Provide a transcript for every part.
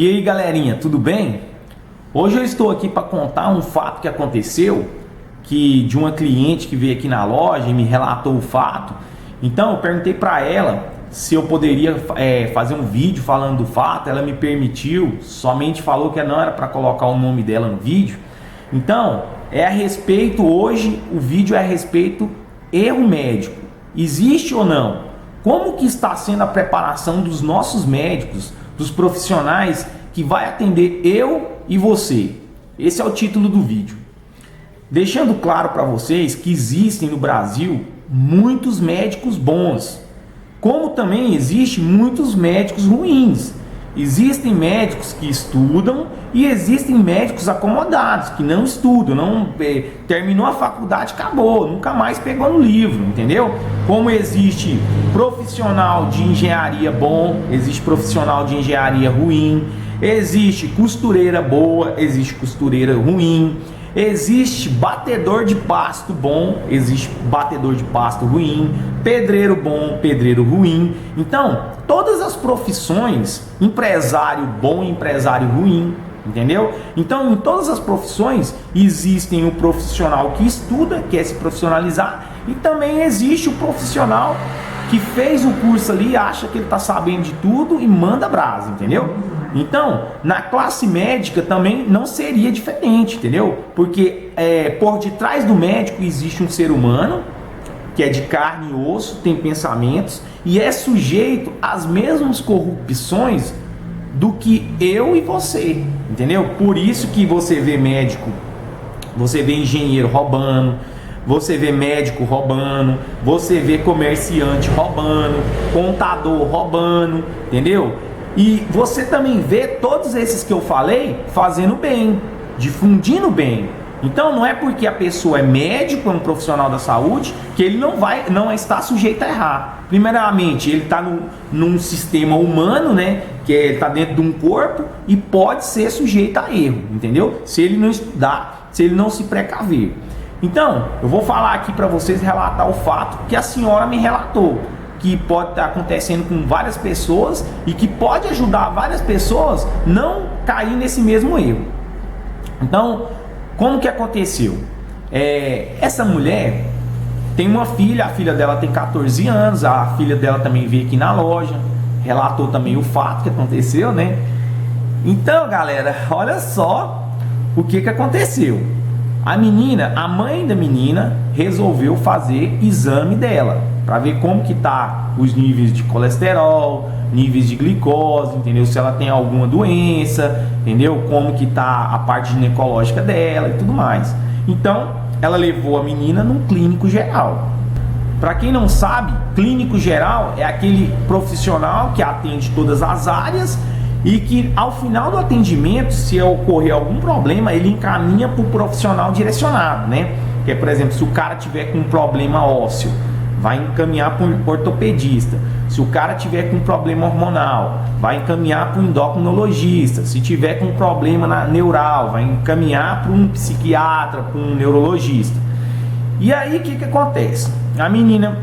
E aí galerinha, tudo bem? Hoje eu estou aqui para contar um fato que aconteceu, que de uma cliente que veio aqui na loja e me relatou o fato. Então eu perguntei para ela se eu poderia fazer um vídeo falando do fato. Ela me permitiu, somente falou que não era para colocar o nome dela no vídeo. Então é a respeito, hoje o vídeo é a respeito erro médico. Existe ou não? Como que está sendo a preparação dos nossos médicos, dos profissionais que vai atender eu e você? Esse é o título do vídeo. Deixando claro para vocês que existem no Brasil muitos médicos bons, como também existem muitos médicos ruins. Existem médicos que estudam e existem médicos acomodados, que não estudam, terminou a faculdade, acabou, nunca mais pegou no livro, entendeu? Como existe profissional de engenharia bom, existe profissional de engenharia ruim, existe costureira boa, existe costureira ruim, existe batedor de pasto bom, existe batedor de pasto ruim, pedreiro bom, pedreiro ruim. Então, todas as profissões, empresário bom, empresário ruim, entendeu? Então, em todas as profissões existem o profissional que estuda, quer se profissionalizar, e também existe o profissional que fez o curso ali, acha que ele está sabendo de tudo e manda brasa, entendeu? Então, na classe médica também não seria diferente, entendeu? Porque por detrás do médico existe um ser humano que é de carne e osso, tem pensamentos e é sujeito às mesmas corrupções do que eu e você, entendeu? Por isso que você vê médico, você vê engenheiro roubando, você vê médico roubando, você vê comerciante roubando, contador roubando, entendeu? E você também vê todos esses que eu falei fazendo bem, difundindo bem. Então não é porque a pessoa é médico, é um profissional da saúde, que ele não está sujeito a errar. Primeiramente, ele está num sistema humano, né? Que ele está dentro de um corpo e pode ser sujeito a erro, entendeu? Se ele não estudar, se ele não se precaver. Então, eu vou falar aqui para vocês, relatar o fato que a senhora me relatou, que pode estar acontecendo com várias pessoas e que pode ajudar várias pessoas não cair nesse mesmo erro. Então, como que aconteceu? Essa mulher tem uma filha, a filha dela tem 14 anos, a filha dela também veio aqui na loja, relatou também o fato que aconteceu, né? Então, galera, olha só o que aconteceu. A mãe da menina resolveu fazer exame dela para ver como que tá os níveis de colesterol, níveis de glicose, entendeu? Se ela tem alguma doença, entendeu? Como que tá a parte ginecológica dela e tudo mais. Então, ela levou a menina num clínico geral. Para quem não sabe, clínico geral é aquele profissional que atende todas as áreas e que ao final do atendimento, se ocorrer algum problema, ele encaminha para o profissional direcionado, né? Que é, por exemplo, se o cara tiver com um problema ósseo, vai encaminhar para um ortopedista. Se o cara tiver com um problema hormonal, vai encaminhar para um endocrinologista. Se tiver com um problema neural, vai encaminhar para um psiquiatra, para um neurologista. E aí o que acontece? A menina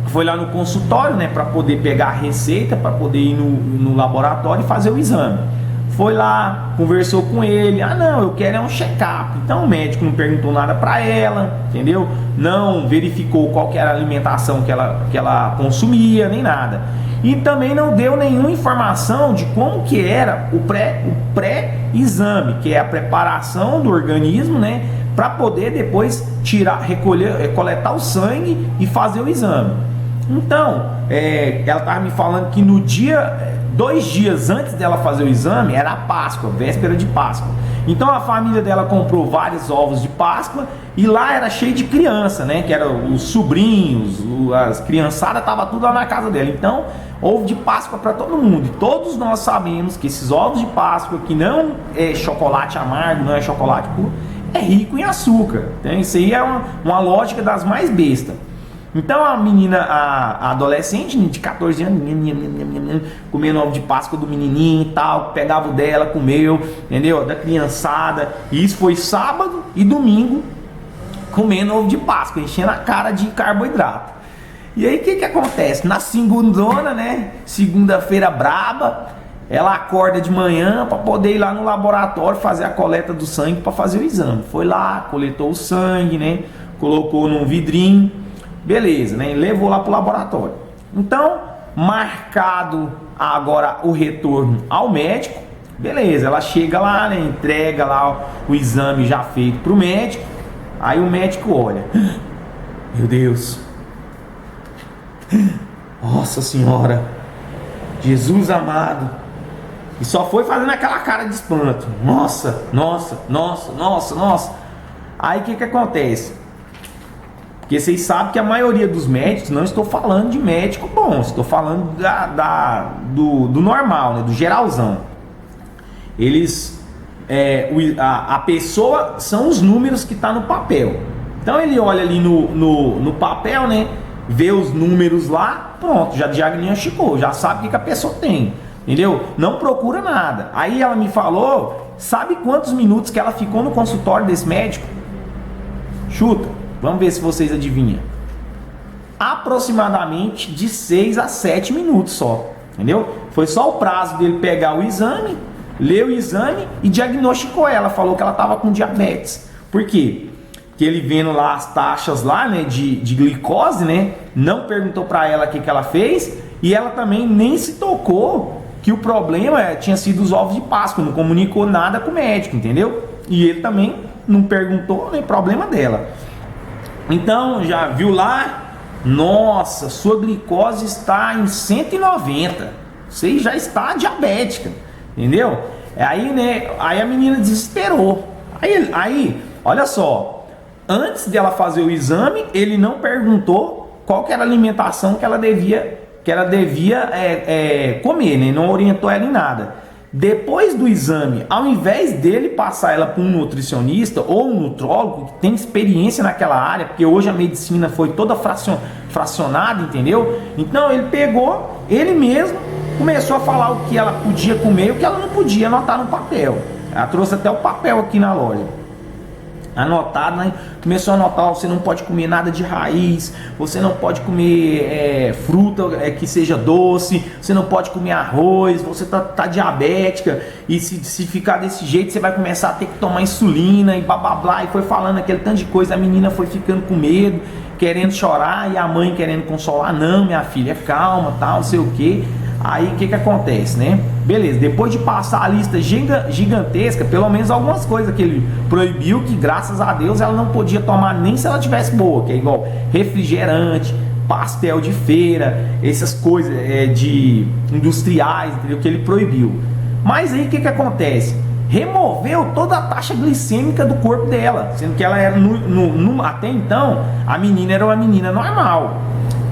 foi lá no consultório, né, para poder pegar a receita, para poder ir no laboratório e fazer o exame. Foi lá, conversou com ele. Não, eu quero um check-up. Então o médico não perguntou nada para ela, entendeu? Não verificou qual que era a alimentação que ela consumia, nem nada. E também não deu nenhuma informação de como que era o pré-exame, que é a preparação do organismo, né, para poder depois coletar o sangue e fazer o exame. Então, ela estava me falando que no dia, 2 dias antes dela fazer o exame, era a Páscoa, véspera de Páscoa. Então a família dela comprou vários ovos de Páscoa e lá era cheio de criança, né? Que eram os sobrinhos, as criançadas, tava tudo lá na casa dela. Então, ovo de Páscoa para todo mundo. E todos nós sabemos que esses ovos de Páscoa, que não é chocolate amargo, não é chocolate puro, é rico em açúcar. Então isso aí é uma lógica das mais bestas. Então a menina, a adolescente de 14 anos, comendo ovo de Páscoa do menininho e tal, pegava o dela, comeu, entendeu? Da criançada. E isso foi sábado e domingo, comendo ovo de Páscoa, enchendo a cara de carboidrato. E aí o que acontece? Na segundona, né? Segunda-feira braba, ela acorda de manhã para poder ir lá no laboratório fazer a coleta do sangue para fazer o exame. Foi lá, coletou o sangue, né? Colocou num vidrinho, beleza, né? Levou lá para o laboratório. Então, marcado agora o retorno ao médico, beleza, ela chega lá, né? Entrega lá o exame já feito para o médico. Aí o médico olha, meu Deus, nossa senhora, Jesus amado, e só foi fazendo aquela cara de espanto, nossa. Aí o que acontece? Porque vocês sabem que a maioria dos médicos, não estou falando de médico bom, estou falando do normal, né? Do geralzão. Eles, a pessoa são os números que tá no papel. Então ele olha ali no papel, né? Vê os números lá, pronto, já diagnosticou, já sabe o que a pessoa tem, entendeu? Não procura nada. Aí ela me falou, sabe quantos minutos que ela ficou no consultório desse médico? Chuta, vamos ver se vocês adivinham. Aproximadamente de 6 a 7 minutos só, entendeu? Foi só o prazo dele pegar o exame, ler o exame e diagnosticou ela, falou que ela estava com diabetes. Por quê? Que ele vendo lá as taxas lá, né, de glicose, né, não perguntou para ela o que ela fez, e ela também nem se tocou que o problema tinha sido os ovos de Páscoa, não comunicou nada com o médico, entendeu? E ele também não perguntou, nem problema dela. Então, já viu lá, nossa, sua glicose está em 190, você já está diabética, entendeu? Aí, né, aí a menina desesperou, aí olha só, antes dela fazer o exame, ele não perguntou qual que era a alimentação que ela devia comer, né? Não orientou ela em nada. Depois do exame, ao invés dele passar ela para um nutricionista ou um nutrólogo que tem experiência naquela área, porque hoje a medicina foi toda fracionada, entendeu? Então ele pegou, ele mesmo começou a falar o que ela podia comer e o que ela não podia anotar no papel. Ela trouxe até o papel aqui na loja. Anotado, né? Começou a anotar, você não pode comer nada de raiz, você não pode comer fruta que seja doce, você não pode comer arroz, você tá diabética, e se ficar desse jeito você vai começar a ter que tomar insulina e blá blá blá, e foi falando aquele tanto de coisa. A menina foi ficando com medo, querendo chorar, e a mãe querendo consolar, não, minha filha, calma, tal, não sei o que. Aí o que acontece, né? Beleza, depois de passar a lista gigantesca, pelo menos algumas coisas que ele proibiu, que graças a Deus ela não podia tomar nem se ela tivesse boa, que é igual refrigerante, pastel de feira, essas coisas de industriais, entendeu? Que ele proibiu. Mas aí o que acontece? Removeu toda a taxa glicêmica do corpo dela, sendo que ela era até então a menina era uma menina normal.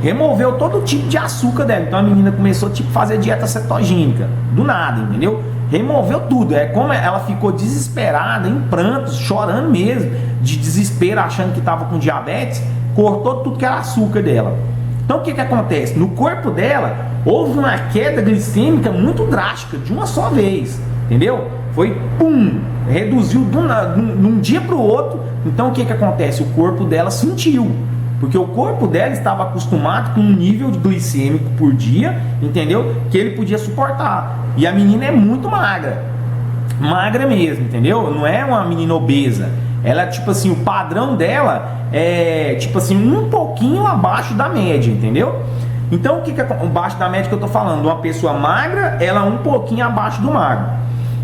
Removeu todo tipo de açúcar dela. Então a menina começou a fazer dieta cetogênica. Do nada, entendeu? Removeu tudo. É como ela ficou desesperada, em prantos, chorando mesmo, de desespero, achando que estava com diabetes. Cortou tudo que era açúcar dela. Então o que acontece? No corpo dela houve uma queda glicêmica muito drástica, de uma só vez. Entendeu? Foi pum! Reduziu de um dia para o outro. Então o que acontece? O corpo dela sentiu. Porque o corpo dela estava acostumado com um nível de glicêmico por dia, entendeu? Que ele podia suportar. E a menina é muito magra. Magra mesmo, entendeu? Não é uma menina obesa. Ela, tipo assim, o padrão dela é, tipo assim, um pouquinho abaixo da média, entendeu? Então, o que é abaixo da média que eu tô falando? Uma pessoa magra, ela um pouquinho abaixo do magro.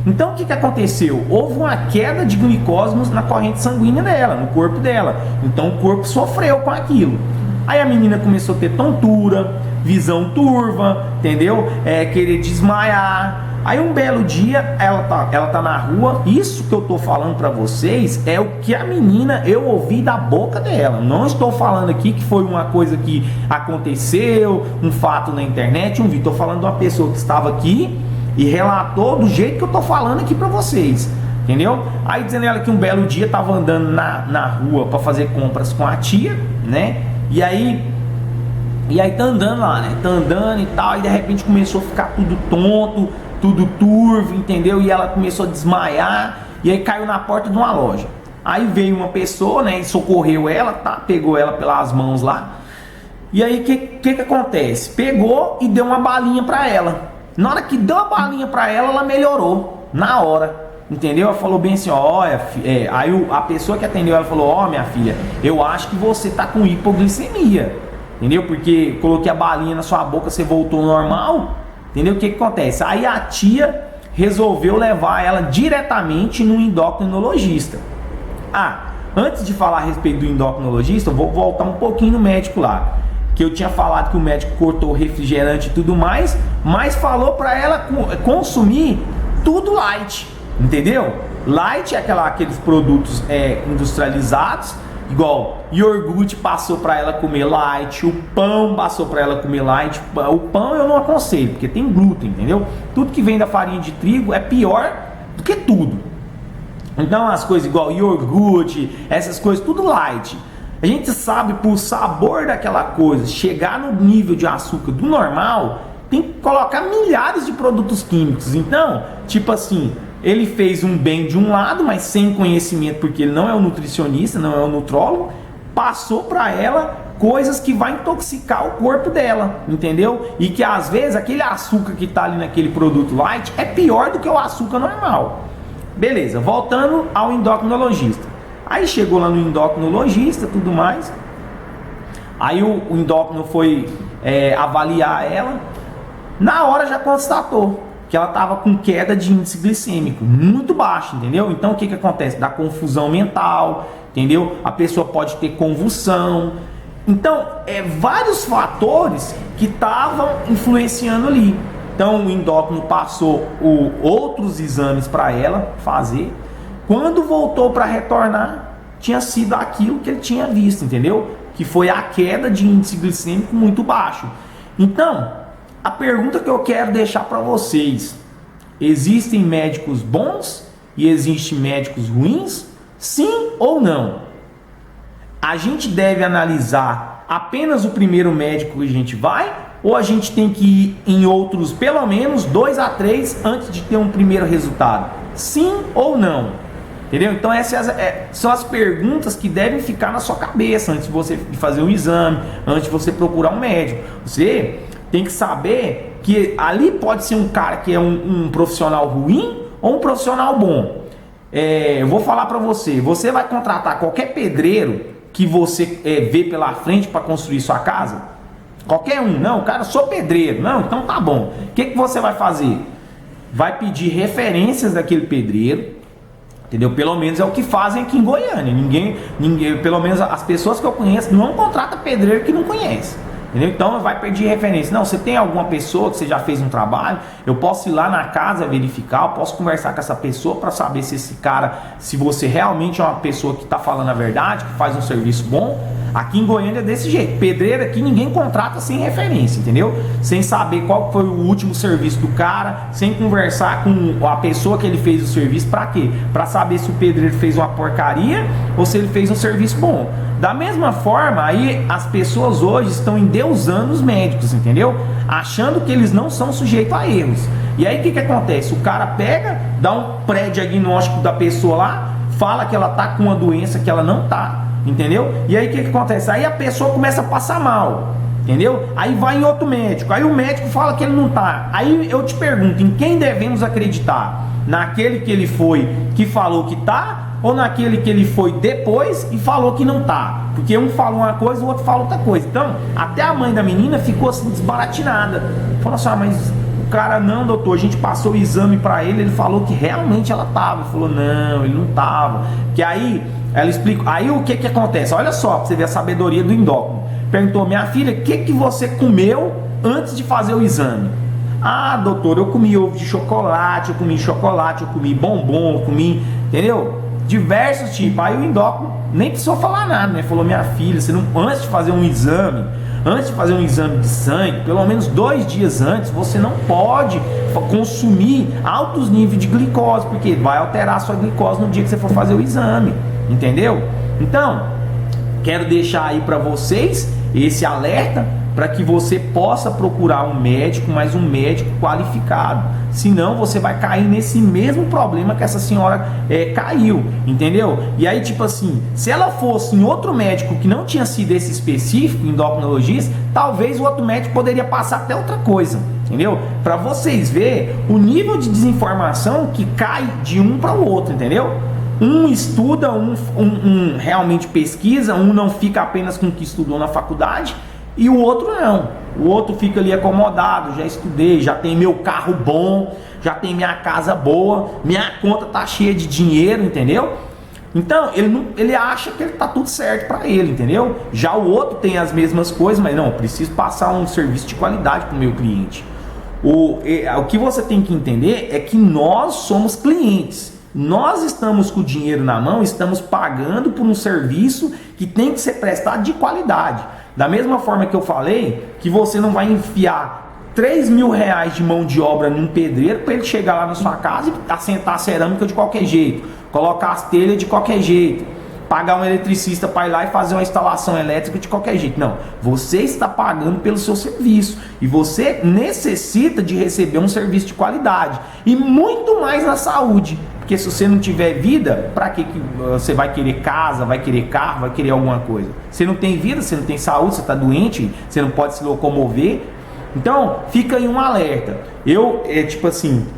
Então o que aconteceu? Houve uma queda de glicose na corrente sanguínea dela, no corpo dela. Então o corpo sofreu com aquilo. Aí a menina começou a ter tontura, visão turva, entendeu? Querer desmaiar. Aí um belo dia ela tá na rua. Isso que eu tô falando para vocês é o que a menina, eu ouvi da boca dela. Não estou falando aqui que foi uma coisa que aconteceu, um fato na internet, um vídeo. Estou falando de uma pessoa que estava aqui e relatou do jeito que eu tô falando aqui pra vocês, entendeu? Aí dizendo ela que um belo dia tava andando na rua para fazer compras com a tia, né? E aí tá andando lá, né? Tá andando e tal, e de repente começou a ficar tudo tonto, tudo turvo, entendeu? E ela começou a desmaiar, e aí caiu na porta de uma loja. Aí veio uma pessoa, né, e socorreu ela, tá? Pegou ela pelas mãos lá. E aí o que acontece? Pegou e deu uma balinha pra ela. Na hora que deu a balinha para ela, ela melhorou na hora. Entendeu? Ela falou bem assim, olha, aí a pessoa que atendeu ela falou, ó, minha filha, eu acho que você tá com hipoglicemia, entendeu? Porque coloquei a balinha na sua boca, você voltou normal, entendeu? O que acontece? Aí a tia resolveu levar ela diretamente no endocrinologista. Antes de falar a respeito do endocrinologista, eu vou voltar um pouquinho no médico lá, que eu tinha falado que o médico cortou o refrigerante e tudo mais, mas falou para ela consumir tudo light. Entendeu? Light é aqueles produtos industrializados, igual iogurte passou para ela comer light, o pão passou para ela comer light. O pão eu não aconselho, porque tem glúten, entendeu? Tudo que vem da farinha de trigo é pior do que tudo. Então as coisas igual iogurte, essas coisas, tudo light. A gente sabe, por sabor daquela coisa, chegar no nível de açúcar do normal, tem que colocar milhares de produtos químicos. Então, tipo assim, ele fez um bem de um lado, mas sem conhecimento, porque ele não é um nutricionista, não é um nutrólogo, passou para ela coisas que vai intoxicar o corpo dela, entendeu? E que às vezes aquele açúcar que está ali naquele produto light é pior do que o açúcar normal. Beleza, voltando ao endocrinologista. Aí chegou lá no endocrinologista, tudo mais. Aí o endócrino foi avaliar ela. Na hora já constatou que ela estava com queda de índice glicêmico muito baixo, entendeu? Então o que acontece? Dá confusão mental, entendeu? A pessoa pode ter convulsão. Então, vários fatores que estavam influenciando ali. Então o endócrino passou outros exames para ela fazer. Quando voltou para retornar, tinha sido aquilo que ele tinha visto, entendeu? Que foi a queda de índice glicêmico muito baixo. Então, a pergunta que eu quero deixar para vocês: existem médicos bons e existem médicos ruins? Sim ou não? A gente deve analisar apenas o primeiro médico que a gente vai, ou a gente tem que ir em outros, pelo menos 2 a 3, antes de ter um primeiro resultado? Sim ou não? Entendeu? Então essas são as perguntas que devem ficar na sua cabeça antes de você fazer um exame, antes de você procurar um médico. Você tem que saber que ali pode ser um cara que é um profissional ruim ou um profissional bom. Eu vou falar para você, você vai contratar qualquer pedreiro que você vê pela frente para construir sua casa? Qualquer um? Não, cara, sou pedreiro. Não, então tá bom. O que você vai fazer? Vai pedir referências daquele pedreiro, entendeu? Pelo menos é o que fazem aqui em Goiânia. Ninguém, pelo menos as pessoas que eu conheço, não contrata pedreiro que não conhece. Entendeu? Então vai pedir referência. Não, você tem alguma pessoa que você já fez um trabalho? Eu posso ir lá na casa verificar, eu posso conversar com essa pessoa para saber se esse cara, se você realmente é uma pessoa que está falando a verdade, que faz um serviço bom. Aqui em Goiânia é desse jeito. Pedreiro aqui ninguém contrata sem referência, entendeu? Sem saber qual foi o último serviço do cara, sem conversar com a pessoa que ele fez o serviço. Para quê? Para saber se o pedreiro fez uma porcaria ou se ele fez um serviço bom. Da mesma forma, aí as pessoas hoje estão endeusando os médicos, entendeu? Achando que eles não são sujeitos a erros. E aí o que acontece? O cara pega, dá um pré-diagnóstico da pessoa lá, fala que ela tá com uma doença que ela não tá, entendeu? E aí o que acontece? Aí a pessoa começa a passar mal, entendeu? Aí vai em outro médico, aí o médico fala que ele não tá. Aí eu te pergunto, em quem devemos acreditar? Naquele que ele foi, que falou que tá, ou naquele que ele foi depois e falou que não tá? Porque um falou uma coisa, o outro falou outra coisa. Então, até a mãe da menina ficou assim desbaratinada. Falou assim: mas o cara, não, doutor, a gente passou o exame pra ele, ele falou que realmente ela tava. Ele falou: não, ele não tava. Que aí, ela explica. Aí o que acontece? Olha só, pra você ver a sabedoria do endócrino. Perguntou: minha filha, o que você comeu antes de fazer o exame? Ah, doutor, eu comi ovo de chocolate, eu comi bombom, eu comi, entendeu? Diversos tipos. Aí o endócrino nem precisou falar nada, né? Falou: minha filha, você não, antes de fazer um exame, de sangue, pelo menos 2 dias antes, você não pode consumir altos níveis de glicose, porque vai alterar a sua glicose no dia que você for fazer o exame, entendeu? Então, quero deixar aí para vocês esse alerta, para que você possa procurar um médico, mas um médico qualificado. Senão você vai cair nesse mesmo problema que essa senhora caiu, entendeu? E aí, tipo assim, se ela fosse em outro médico que não tinha sido esse específico, endocrinologista, talvez o outro médico poderia passar até outra coisa, entendeu? Para vocês verem o nível de desinformação que cai de um para o outro, entendeu? Um estuda, um realmente pesquisa, um não fica apenas com o que estudou na faculdade e o outro não. O outro fica ali acomodado, já estudei, já tem meu carro bom, já tem minha casa boa, minha conta tá cheia de dinheiro, entendeu? Então, ele acha que tá tudo certo para ele, entendeu? Já o outro tem as mesmas coisas, mas não, eu preciso passar um serviço de qualidade para o meu cliente. O que você tem que entender é que nós somos clientes. Nós estamos com o dinheiro na mão, estamos pagando por um serviço que tem que ser prestado de qualidade. Da mesma forma que eu falei, que você não vai enfiar 3 mil reais de mão de obra num pedreiro para ele chegar lá na sua casa e assentar a cerâmica de qualquer jeito, colocar as telhas de qualquer jeito, pagar um eletricista para ir lá e fazer uma instalação elétrica de qualquer jeito. Não, você está pagando pelo seu serviço e você necessita de receber um serviço de qualidade e muito mais na saúde. Porque se você não tiver vida, para que você vai querer casa, vai querer carro, vai querer alguma coisa? Você não tem vida, você não tem saúde, você está doente, você não pode se locomover. Então, fica aí um alerta. Eu,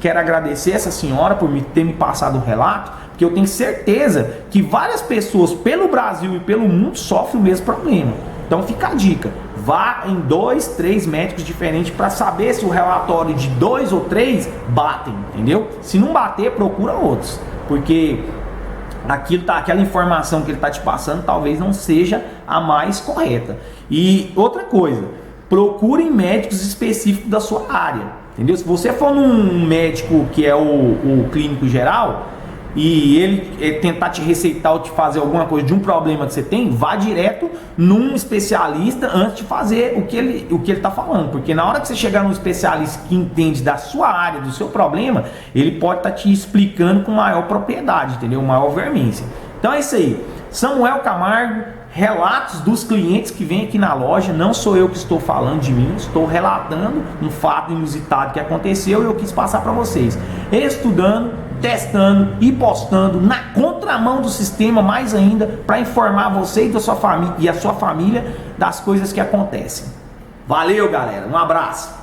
quero agradecer essa senhora por ter me passado o relato, porque eu tenho certeza que várias pessoas pelo Brasil e pelo mundo sofrem o mesmo problema. Então, fica a dica. Vá em 2, 3 médicos diferentes para saber se o relatório de 2 ou 3 batem, entendeu? Se não bater, procura outros, porque aquela informação que ele está te passando talvez não seja a mais correta. E outra coisa, procurem médicos específicos da sua área, entendeu? Se você for num médico que é o clínico geral e ele tentar te receitar ou te fazer alguma coisa de um problema que você tem, vá direto num especialista antes de fazer o que ele está falando, porque na hora que você chegar num especialista que entende da sua área, do seu problema, ele pode estar te explicando com maior propriedade, entendeu? Maior veemência. Então é isso aí. Samuel Camargo, relatos dos clientes que vêm aqui na loja. Não sou eu que estou falando de mim, estou relatando um fato inusitado que aconteceu e eu quis passar para vocês, estudando, testando e postando na contramão do sistema, mais ainda, para informar você e a sua família das coisas que acontecem. Valeu, galera, um abraço.